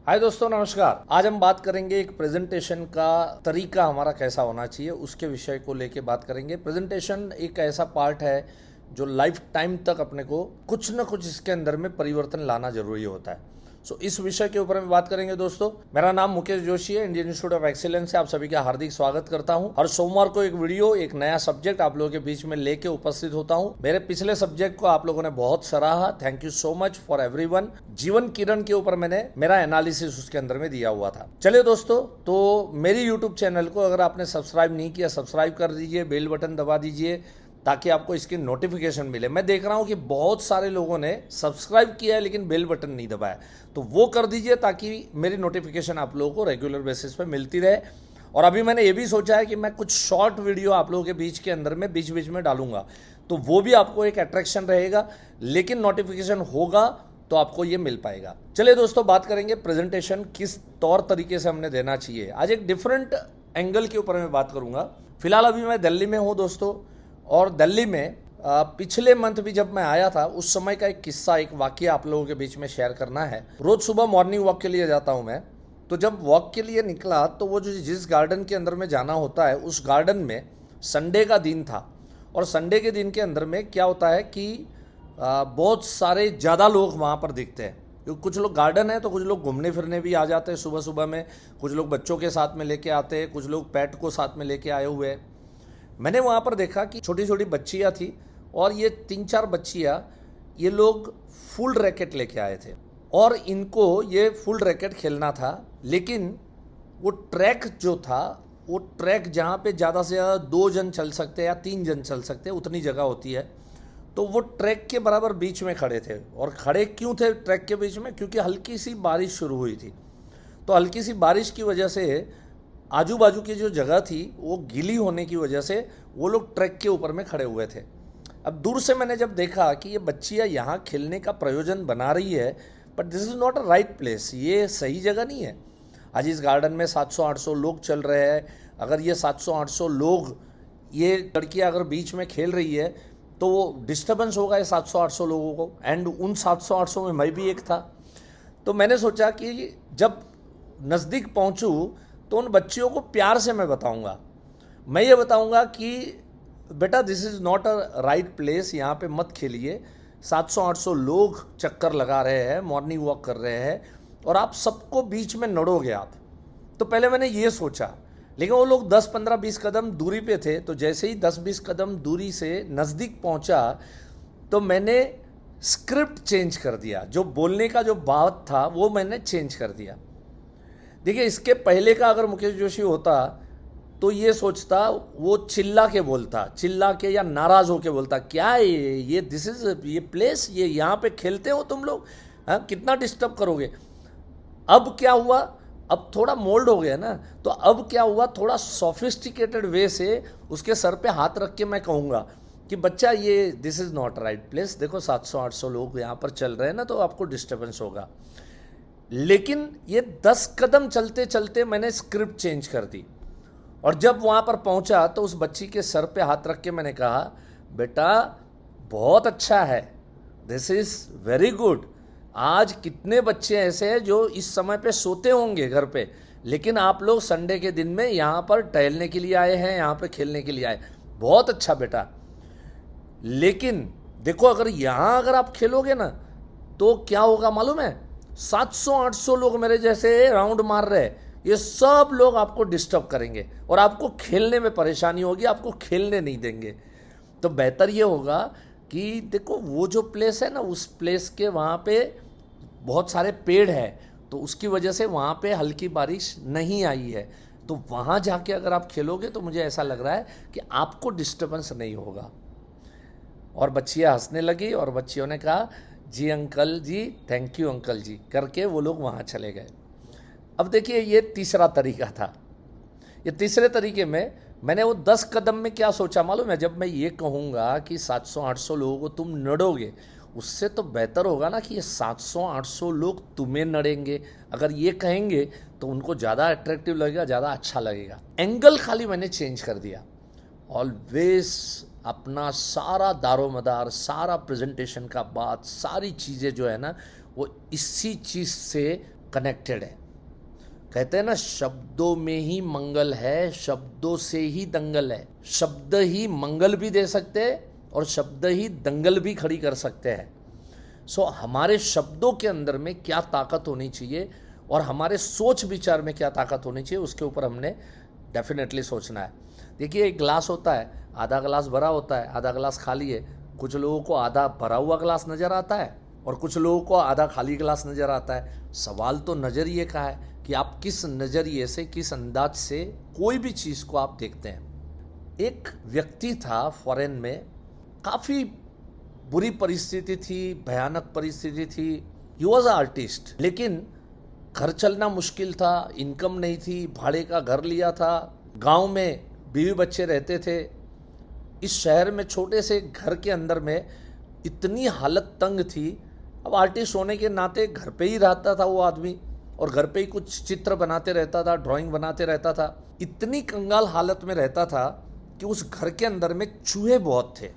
हाय दोस्तों, नमस्कार। आज हम बात करेंगे एक प्रेजेंटेशन का तरीका हमारा कैसा होना चाहिए, उसके विषय को लेके बात करेंगे। प्रेजेंटेशन एक ऐसा पार्ट है जो लाइफ टाइम तक अपने को कुछ न कुछ इसके अंदर में परिवर्तन लाना जरूरी होता है। इस विषय के ऊपर हम बात करेंगे दोस्तों। मेरा नाम मुकेश जोशी है, इंडियन इंस्टीट्यूट ऑफ एक्सीलेंस से आप सभी का हार्दिक स्वागत करता हूं। हर सोमवार को एक वीडियो, एक नया सब्जेक्ट आप लोगों के बीच में लेके उपस्थित होता हूं। मेरे पिछले सब्जेक्ट को आप लोगों ने बहुत सराहा, thank you so much for everyone. जीवन किरण के ऊपर मैंने मेरा एनालिसिस उसके अंदर में दिया हुआ था। चलिए दोस्तों, तो मेरी यूट्यूब चैनल को अगर आपने सब्सक्राइब नहीं किया, सब्सक्राइब कर दीजिए, बेल बटन दबा दीजिए ताकि आपको इसकी नोटिफिकेशन मिले। मैं देख रहा हूं कि बहुत सारे लोगों ने सब्सक्राइब किया है लेकिन बेल बटन नहीं दबाया, तो वो कर दीजिए ताकि मेरी नोटिफिकेशन आप लोगों को रेगुलर बेसिस पे मिलती रहे। और अभी मैंने ये भी सोचा है कि मैं कुछ शॉर्ट वीडियो आप लोगों के बीच के अंदर में बीच बीच में डालूंगा, तो वो भी आपको एक अट्रैक्शन रहेगा, लेकिन नोटिफिकेशन होगा तो आपको ये मिल पाएगा। चलिए दोस्तों, बात करेंगे प्रेजेंटेशन किस तौर तरीके से हमने देना चाहिए। आज एक डिफरेंट एंगल के ऊपर मैं बात करूंगा। फिलहाल अभी मैं दिल्ली में हूँ दोस्तों, और दिल्ली में पिछले मंथ भी जब मैं आया था उस समय का एक किस्सा, एक वाकया आप लोगों के बीच में शेयर करना है। रोज सुबह मॉर्निंग वॉक के लिए जाता हूं मैं, तो जब वॉक के लिए निकला तो वो जो जिस गार्डन के अंदर में जाना होता है, उस गार्डन में संडे का दिन था। और संडे के दिन के अंदर में क्या होता है कि बहुत सारे ज़्यादा लोग वहाँ पर दिखते हैं, क्योंकि कुछ लोग गार्डन है तो कुछ लोग घूमने फिरने भी आ जाते हैं सुबह सुबह में, कुछ लोग बच्चों के साथ में लेके आते हैं, कुछ लोग पेट को साथ में लेके आए हुए हैं। मैंने वहाँ पर देखा कि छोटी छोटी बच्चियाँ थी, और ये 3-4 बच्चियाँ, ये लोग फुल रैकेट लेके आए थे और इनको ये फुल रैकेट खेलना था। लेकिन वो ट्रैक जो था, वो ट्रैक जहाँ पे ज़्यादा से ज़्यादा 2 जन चल सकते हैं या 3 जन चल सकते हैं, उतनी जगह होती है, तो वो ट्रैक के बराबर बीच में खड़े थे। और खड़े क्यों थे ट्रैक के बीच में? क्योंकि हल्की सी बारिश शुरू हुई थी। तो हल्की सी बारिश की वजह से आजू बाजू की जो जगह थी वो गीली होने की वजह से वो लोग ट्रैक के ऊपर में खड़े हुए थे। अब दूर से मैंने जब देखा कि ये बच्चियाँ यहाँ खेलने का प्रयोजन बना रही है, but this is not a right place, ये सही जगह नहीं है। आज इस गार्डन में 700-800 लोग चल रहे हैं। अगर ये 700-800 लोग, ये लड़कियाँ अगर बीच में खेल रही है तो वो डिस्टर्बेंस होगा ये 700-800 लोगों को, एंड उन 700-800 में मैं भी एक था। तो मैंने सोचा कि जब नज़दीक पहुँचूँ तो उन बच्चियों को प्यार से मैं बताऊंगा, मैं ये बताऊंगा कि बेटा this is not a right place, यहाँ पे मत खेलिए। 700-800 लोग चक्कर लगा रहे हैं, मॉर्निंग वॉक कर रहे हैं, और आप सबको बीच में नड़ोगे आप। तो पहले मैंने ये सोचा, लेकिन वो लोग 10, 15, 20 कदम दूरी पे थे। तो जैसे ही 10-20 कदम दूरी से नज़दीक पहुँचा तो मैंने स्क्रिप्ट चेंज कर दिया। जो बोलने का जो बात था वो मैंने चेंज कर दिया। देखिए, इसके पहले का अगर मुकेश जोशी होता तो ये सोचता, वो चिल्ला के बोलता, चिल्ला के या नाराज होके बोलता, क्या है ये दिस इज ये प्लेस, ये यहाँ पे खेलते हो तुम लोग, हाँ कितना डिस्टर्ब करोगे। अब क्या हुआ, अब थोड़ा मोल्ड हो गया ना, तो अब क्या हुआ, थोड़ा सोफिस्टिकेटेड वे से उसके सर पे हाथ रख के मैं कहूँगा कि बच्चा ये this is not right place, देखो 700-800 लोग यहाँ पर चल रहे हैं ना, तो आपको डिस्टर्बेंस होगा। लेकिन ये 10 कदम चलते चलते मैंने स्क्रिप्ट चेंज कर दी, और जब वहाँ पर पहुँचा तो उस बच्ची के सर पे हाथ रख के मैंने कहा, बेटा बहुत अच्छा है, दिस इज़ वेरी गुड। आज कितने बच्चे ऐसे हैं जो इस समय पे सोते होंगे घर पे, लेकिन आप लोग संडे के दिन में यहाँ पर टहलने के लिए आए हैं, यहाँ पे खेलने के लिए आए, बहुत अच्छा बेटा। लेकिन देखो, अगर यहाँ अगर आप खेलोगे ना तो क्या होगा मालूम है, 700-800 लोग मेरे जैसे राउंड मार रहे हैं, ये सब लोग आपको डिस्टर्ब करेंगे और आपको खेलने में परेशानी होगी, आपको खेलने नहीं देंगे। तो बेहतर ये होगा कि देखो, वो जो प्लेस है ना, उस प्लेस के वहाँ पे बहुत सारे पेड़ हैं, तो उसकी वजह से वहाँ पे हल्की बारिश नहीं आई है, तो वहाँ जाके अगर आप खेलोगे तो मुझे ऐसा लग रहा है कि आपको डिस्टर्बेंस नहीं होगा। और बच्चियाँ हंसने लगी और बच्चियों ने कहा, जी uncle ji, thank you uncle ji, करके वो लोग वहाँ चले गए। अब देखिए, ये तीसरा तरीका था। ये तीसरे तरीके में मैंने वो 10 कदम में क्या सोचा मालूम है, जब मैं ये कहूँगा कि 700-800 लोगों को तुम नड़ोगे, उससे तो बेहतर होगा ना कि ये 700-800 लोग तुम्हें नड़ेंगे। अगर ये कहेंगे तो उनको ज़्यादा अट्रैक्टिव लगेगा, ज़्यादा अच्छा लगेगा। एंगल खाली मैंने चेंज कर दिया। ऑलवेज अपना सारा दारोमदार, सारा प्रेजेंटेशन का बात, सारी चीज़ें जो है ना, वो इसी चीज़ से कनेक्टेड है। कहते हैं ना, शब्दों में ही मंगल है, शब्दों से ही दंगल है। शब्द ही मंगल भी दे सकते हैं और शब्द ही दंगल भी खड़ी कर सकते हैं। सो हमारे शब्दों के अंदर में क्या ताकत होनी चाहिए और हमारे सोच विचार में क्या ताकत होनी चाहिए, उसके ऊपर हमने डेफिनेटली सोचना है। देखिए, एक गिलास होता है, आधा गिलास भरा होता है, आधा गिलास खाली है। कुछ लोगों को आधा भरा हुआ गिलास नज़र आता है और कुछ लोगों को आधा खाली गिलास नज़र आता है। सवाल तो नज़रिए का है कि आप किस नज़रिए से, किस अंदाज से कोई भी चीज़ को आप देखते हैं। एक व्यक्ति था फॉरेन में, काफ़ी बुरी परिस्थिति थी, भयानक परिस्थिति थी। ही वॉज आर्टिस्ट, लेकिन घर चलना मुश्किल था, इनकम नहीं थी, भाड़े का घर लिया था, गांव में बीवी बच्चे रहते थे। इस शहर में छोटे से घर के अंदर में इतनी हालत तंग थी। अब आर्टिस्ट होने के नाते घर पे ही रहता था वो आदमी और घर पे ही कुछ चित्र बनाते रहता था, ड्राइंग बनाते रहता था। इतनी कंगाल हालत में रहता था कि उस घर के अंदर में चूहे बहुत थे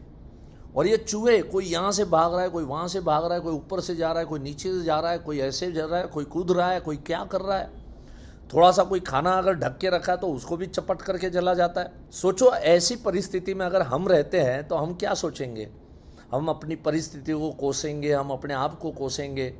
और ये चूहे, कोई यहाँ से भाग रहा है, कोई वहाँ से भाग रहा है, कोई ऊपर से जा रहा है, कोई नीचे से जा रहा है, कोई ऐसे जा रहा है, कोई कूद रहा है, कोई क्या कर रहा है। थोड़ा सा कोई खाना अगर ढक के रखा है तो उसको भी चपट करके चला जाता है। सोचो, ऐसी परिस्थिति में अगर हम रहते हैं तो हम क्या सोचेंगे? हम अपनी परिस्थिति को कोसेंगे, हम अपने आप को कोसेंगे।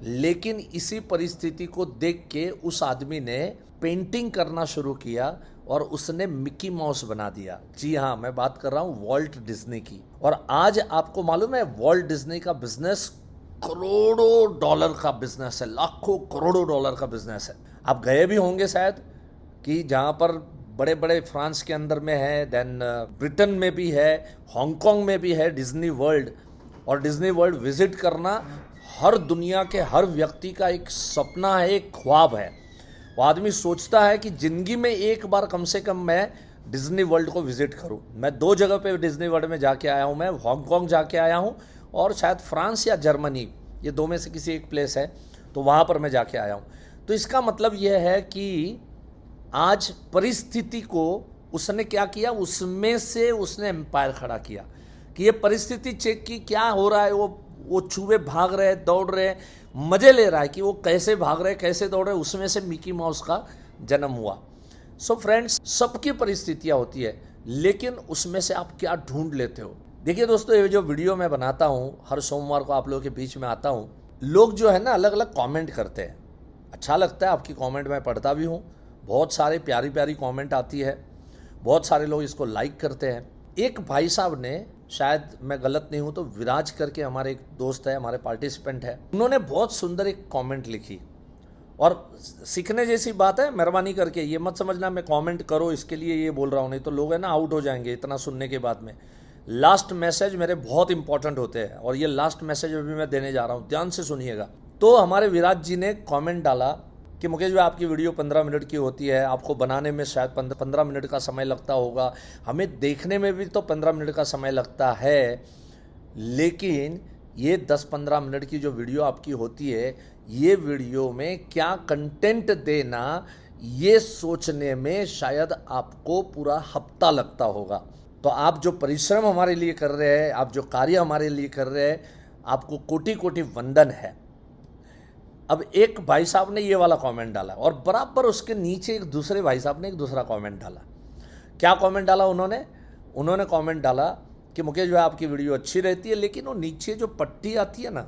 लेकिन इसी परिस्थिति को देख के उस आदमी ने पेंटिंग करना शुरू किया और उसने मिकी माउस बना दिया। जी हाँ, मैं बात कर रहा हूँ वॉल्ट डिज्नी की। और आज आपको मालूम है, वॉल्ट डिज्नी का बिजनेस करोड़ों डॉलर का बिजनेस है, लाखों करोड़ों डॉलर का बिजनेस है। आप गए भी होंगे शायद, कि जहाँ पर बड़े बड़े फ्रांस के अंदर में है, देन ब्रिटेन में भी है, हांगकांग में भी है डिज्नी वर्ल्ड। और डिज्नी वर्ल्ड विजिट करना हर दुनिया के हर व्यक्ति का एक सपना है, एक ख्वाब है। वो आदमी सोचता है कि ज़िंदगी में एक बार कम से कम मैं डिज्नी वर्ल्ड को विजिट करूं। मैं 2 जगह पे डिज्नी वर्ल्ड में जाके आया हूं। मैं हांगकांग जाके आया हूं और शायद फ्रांस या जर्मनी, ये 2 में से किसी एक प्लेस है, तो वहाँ पर मैं जाके आया हूँ। तो इसका मतलब यह है कि आज परिस्थिति को उसने क्या किया, उसमें से उसने एम्पायर खड़ा किया कि ये परिस्थिति चेक की, क्या हो रहा है। वो चूहे भाग रहे हैं, दौड़ रहे हैं, मजे ले रहा है कि वो कैसे भाग रहे हैं, कैसे दौड़ रहे हैं। उसमें से मिकी माउस का जन्म हुआ। सो फ्रेंड्स, सबकी परिस्थितियां होती है, लेकिन उसमें से आप क्या ढूंढ लेते हो। देखिए दोस्तों, ये जो वीडियो मैं बनाता हूँ, हर सोमवार को आप लोगों के बीच में आता हूँ। लोग जो है ना, अलग अलग कमेंट करते हैं। अच्छा लगता है, आपकी कमेंट मैं पढ़ता भी हूँ। बहुत सारे प्यारी प्यारी कमेंट आती है, बहुत सारे लोग इसको लाइक करते हैं। एक भाई साहब ने, शायद मैं गलत नहीं हूँ तो विराज करके हमारे एक दोस्त है, हमारे पार्टिसिपेंट है, उन्होंने बहुत सुंदर एक कमेंट लिखी। और सीखने जैसी बात है, मेहरबानी करके ये मत समझना मैं कमेंट करो इसके लिए ये बोल रहा हूँ, नहीं तो लोग है ना आउट हो जाएंगे इतना सुनने के बाद में। लास्ट मैसेज मेरे बहुत इंपॉर्टेंट होते हैं और ये लास्ट मैसेज अभी मैं देने जा रहा हूँ, ध्यान से सुनिएगा। तो हमारे विराज जी ने कमेंट डाला कि मुकेश भाई, आपकी वीडियो 15 मिनट की होती है, आपको बनाने में शायद 15 मिनट का समय लगता होगा, हमें देखने में भी तो 15 मिनट का समय लगता है, लेकिन ये 10-15 मिनट की जो वीडियो आपकी होती है, ये वीडियो में क्या कंटेंट देना, ये सोचने में शायद आपको पूरा हफ्ता लगता होगा। तो आप जो परिश्रम हमारे लिए कर रहे हैं, आप जो कार्य हमारे लिए कर रहे हैं, आपको कोटि कोटि वंदन है। अब एक भाई साहब ने ये वाला कमेंट डाला और बराबर उसके नीचे एक दूसरे भाई साहब ने एक दूसरा कमेंट डाला। क्या कमेंट डाला उन्होंने कमेंट डाला कि मुकेश भाई, आपकी वीडियो अच्छी रहती है, लेकिन वो नीचे जो पट्टी आती है ना,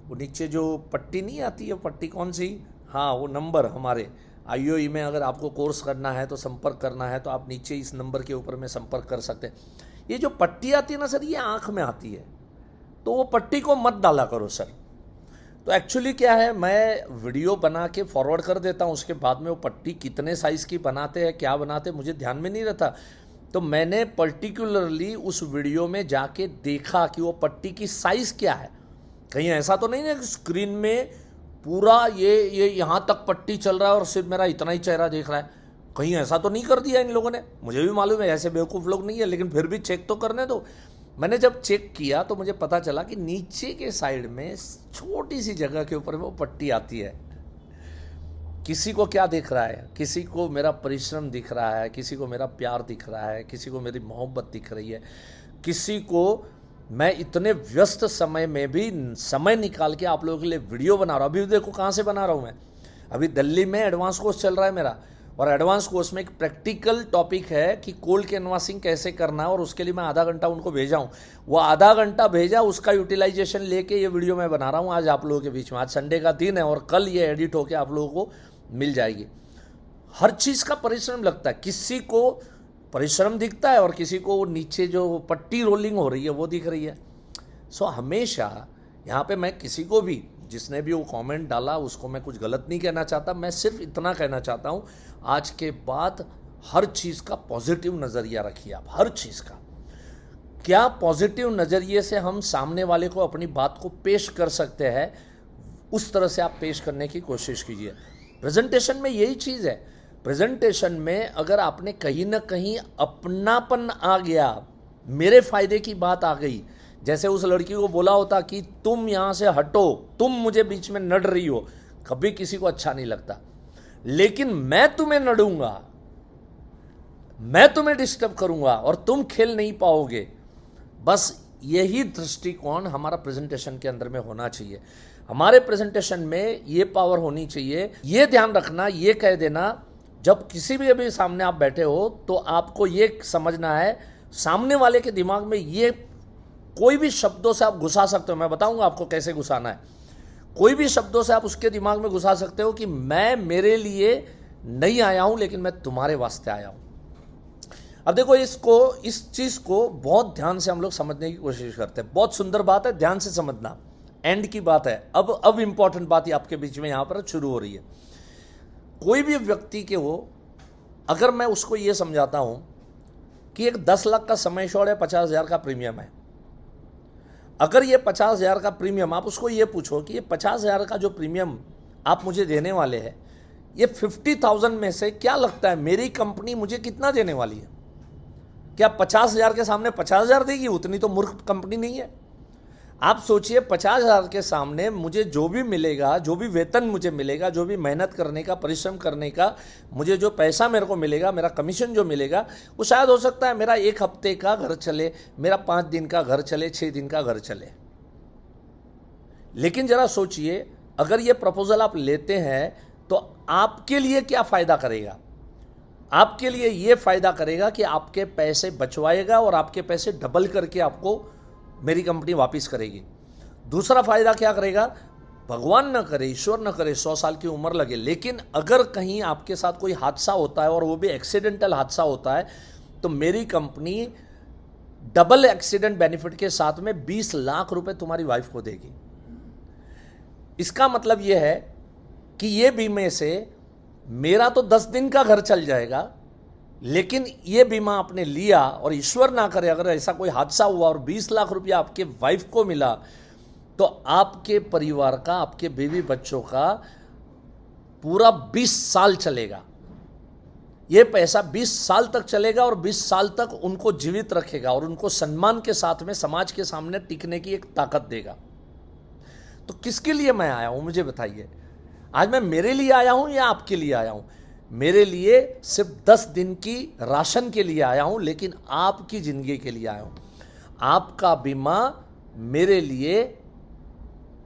वो नीचे जो पट्टी नहीं आती है, पट्टी कौन सी, हाँ वो नंबर, हमारे IOE में अगर आपको कोर्स करना है तो संपर्क करना है तो आप नीचे इस नंबर के ऊपर में संपर्क कर सकते हैं। ये जो पट्टी आती है ना सर, ये आँख में आती है, तो वो पट्टी को मत डाला करो सर। तो एक्चुअली क्या है, मैं वीडियो बना के फॉरवर्ड कर देता हूँ, उसके बाद में वो पट्टी कितने साइज़ की बनाते हैं, क्या बनाते हैं, मुझे ध्यान में नहीं रहता। तो मैंने पर्टिकुलरली उस वीडियो में जाके देखा कि वो पट्टी की साइज़ क्या है। कहीं ऐसा तो नहीं है कि स्क्रीन में पूरा ये यहाँ तक पट्टी चल रहा है और सिर्फ मेरा इतना ही चेहरा देख रहा है। कहीं ऐसा तो नहीं कर दिया इन लोगों ने। मुझे भी मालूम है ऐसे बेवकूफ़ लोग नहीं है, लेकिन फिर भी चेक तो करने दो। मैंने जब चेक किया तो मुझे पता चला कि नीचे के साइड में छोटी सी जगह के ऊपर में वो पट्टी आती है। किसी को क्या दिख रहा है, किसी को मेरा परिश्रम दिख रहा है, किसी को मेरा प्यार दिख रहा है, किसी को मेरी मोहब्बत दिख रही है, किसी को मैं इतने व्यस्त समय में भी समय निकाल के आप लोगों के लिए वीडियो बना रहा हूँ। अभी देखो कहाँ से बना रहा हूँ मैं, अभी दिल्ली में एडवांस कोर्स चल रहा है मेरा, और एडवांस कोर्स में एक प्रैक्टिकल टॉपिक है कि कोल्ड कैनवासिंग कैसे करना है, और उसके लिए मैं आधा घंटा उनको भेजा हूँ। वो आधा घंटा भेजा, उसका यूटिलाइजेशन लेके ये वीडियो मैं बना रहा हूँ आज आप लोगों के बीच में। आज संडे का दिन है और कल ये एडिट होके आप लोगों को मिल जाएगी। हर चीज़ का परिश्रम लगता है, किसी को परिश्रम दिखता है और किसी को नीचे जो पट्टी रोलिंग हो रही है वो दिख रही है। सो हमेशा यहाँ पे मैं किसी को भी, जिसने भी वो कमेंट डाला उसको मैं कुछ गलत नहीं कहना चाहता, मैं सिर्फ इतना कहना चाहता हूँ आज के बाद हर चीज़ का पॉजिटिव नज़रिया रखिए आप, हर चीज़ का। क्या पॉजिटिव नज़रिए से हम सामने वाले को अपनी बात को पेश कर सकते हैं, उस तरह से आप पेश करने की कोशिश कीजिए। प्रेजेंटेशन में यही चीज़ है, प्रेजेंटेशन में अगर आपने कहीं ना कहीं अपनापन आ गया, मेरे फायदे की बात आ गई, जैसे उस लड़की को बोला होता कि तुम यहाँ से हटो, तुम मुझे बीच में नड़ रही हो, कभी किसी को अच्छा नहीं लगता। लेकिन मैं तुम्हें नड़ूंगा, मैं तुम्हें डिस्टर्ब करूंगा और तुम खेल नहीं पाओगे। बस यही दृष्टिकोण हमारा प्रेजेंटेशन के अंदर में होना चाहिए। हमारे प्रेजेंटेशन में ये पावर होनी चाहिए, ये ध्यान रखना, ये कह देना, जब किसी भी अभी सामने आप बैठे हो तो आपको ये समझना है सामने वाले के दिमाग में ये कोई भी शब्दों से आप घुसा सकते हो। मैं बताऊंगा आपको कैसे घुसाना है। कोई भी शब्दों से आप उसके दिमाग में घुसा सकते हो कि मैं मेरे लिए नहीं आया हूं, लेकिन मैं तुम्हारे वास्ते आया हूं। अब देखो इस चीज को बहुत ध्यान से हम लोग समझने की कोशिश करते हैं। बहुत सुंदर बात है, ध्यान से समझना, एंड की बात है। अब इंपॉर्टेंट बात ही आपके बीच में यहां पर शुरू हो रही है। कोई भी व्यक्ति के हो, अगर मैं उसको ये समझाता हूं कि एक 10 लाख का समय शॉर्ट है, 50,000 का प्रीमियम है। अगर ये 50,000 का प्रीमियम, आप उसको ये पूछो कि ये 50,000 का जो प्रीमियम आप मुझे देने वाले हैं, ये 50,000 में से क्या लगता है मेरी कंपनी मुझे कितना देने वाली है? क्या 50,000 के सामने 50,000 देगी? उतनी तो मूर्ख कंपनी नहीं है। आप सोचिए 50,000 के सामने मुझे जो भी मिलेगा, जो भी वेतन मुझे मिलेगा, जो भी मेहनत करने का, परिश्रम करने का, मुझे जो पैसा मेरे को मिलेगा, मेरा कमीशन जो मिलेगा, वो शायद हो सकता है मेरा 1 हफ्ते का घर चले, मेरा 5 दिन का घर चले, 6 दिन का घर चले। लेकिन जरा सोचिए, अगर ये प्रपोजल आप लेते हैं तो आपके लिए क्या फायदा करेगा? आपके लिए ये फायदा करेगा कि आपके पैसे बचवाएगा और आपके पैसे डबल करके आपको मेरी कंपनी वापस करेगी। दूसरा फायदा क्या करेगा? भगवान न करे, ईश्वर न करे 100 साल की उम्र लगे, लेकिन अगर कहीं आपके साथ कोई हादसा होता है और वो भी एक्सीडेंटल हादसा होता है, तो मेरी कंपनी डबल एक्सीडेंट बेनिफिट के साथ में 20 लाख रुपए तुम्हारी वाइफ को देगी। इसका मतलब यह है कि ये बीमे से मेरा तो 10 दिन का घर चल जाएगा, लेकिन ये बीमा आपने लिया और ईश्वर ना करे अगर ऐसा कोई हादसा हुआ और 20 लाख रुपया आपके वाइफ को मिला, तो आपके परिवार का, आपके बीवी बच्चों का पूरा 20 साल चलेगा। ये पैसा 20 साल तक चलेगा और 20 साल तक उनको जीवित रखेगा और उनको सम्मान के साथ में समाज के सामने टिकने की एक ताकत देगा। तो किसके लिए मैं आया हूं, मुझे बताइए। आज मैं मेरे लिए आया हूं या आपके लिए आया हूं? मेरे लिए सिर्फ 10 दिन की राशन के लिए आया हूं, लेकिन आपकी जिंदगी के लिए आया हूं। आपका बीमा मेरे लिए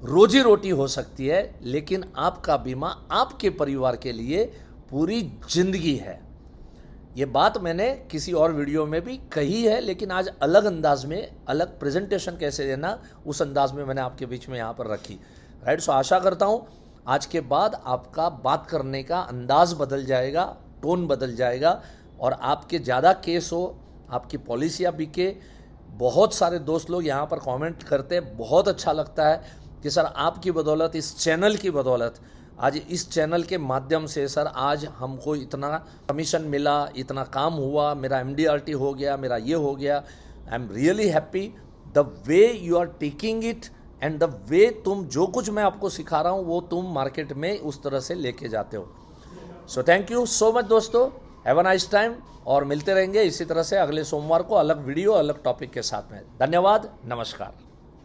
रोजी रोटी हो सकती है, लेकिन आपका बीमा आपके परिवार के लिए पूरी जिंदगी है। ये बात मैंने किसी और वीडियो में भी कही है, लेकिन आज अलग अंदाज में, अलग प्रेजेंटेशन कैसे देना, उस अंदाज में मैंने आपके बीच में यहाँ पर रखी। राइट। सो आशा करता हूँ आज के बाद आपका बात करने का अंदाज बदल जाएगा, टोन बदल जाएगा, और आपके ज़्यादा केस हो, आपकी पॉलिसियाँ बिके। बहुत सारे दोस्त लोग यहाँ पर कमेंट करते हैं, बहुत अच्छा लगता है कि सर आपकी बदौलत, इस चैनल की बदौलत, आज इस चैनल के माध्यम से सर आज हमको इतना कमीशन मिला, इतना काम हुआ, मेरा MDRT हो गया, मेरा ये हो गया। I am really happy the way you are taking it and the way तुम जो कुछ मैं आपको सिखा रहा हूँ वो तुम मार्केट में उस तरह से लेके जाते हो। So thank you so much दोस्तों, हैव अ नाइस टाइम, और मिलते रहेंगे इसी तरह से अगले सोमवार को अलग वीडियो, अलग टॉपिक के साथ में। धन्यवाद, नमस्कार।